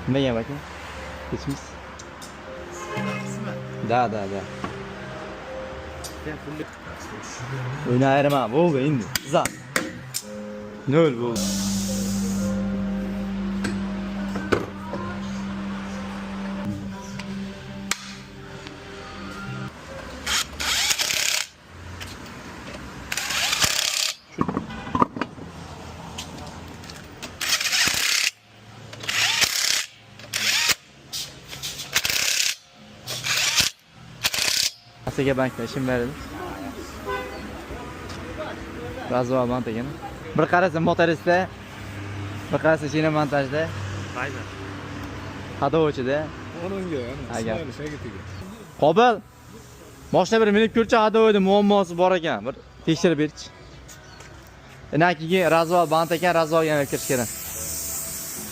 Nimaga aka? Kechmiz. Da. O'ynayman, bo'ldi endi. Za. 0 bo'ldi. Asaga bankda ishim bor edi. Razvo bant ekan. Bir qarasa motoristda, bir qarasa shina montajda. Qayda? Hadovochida. Onunga, Agar. shagitiga. Qobil. Boshda bir minib ko'rcha hadovoyda muammosi bor ekan. Bir tekshirib berchi. Inakiga razvo bant ekan, razvoga ham kirish kerak.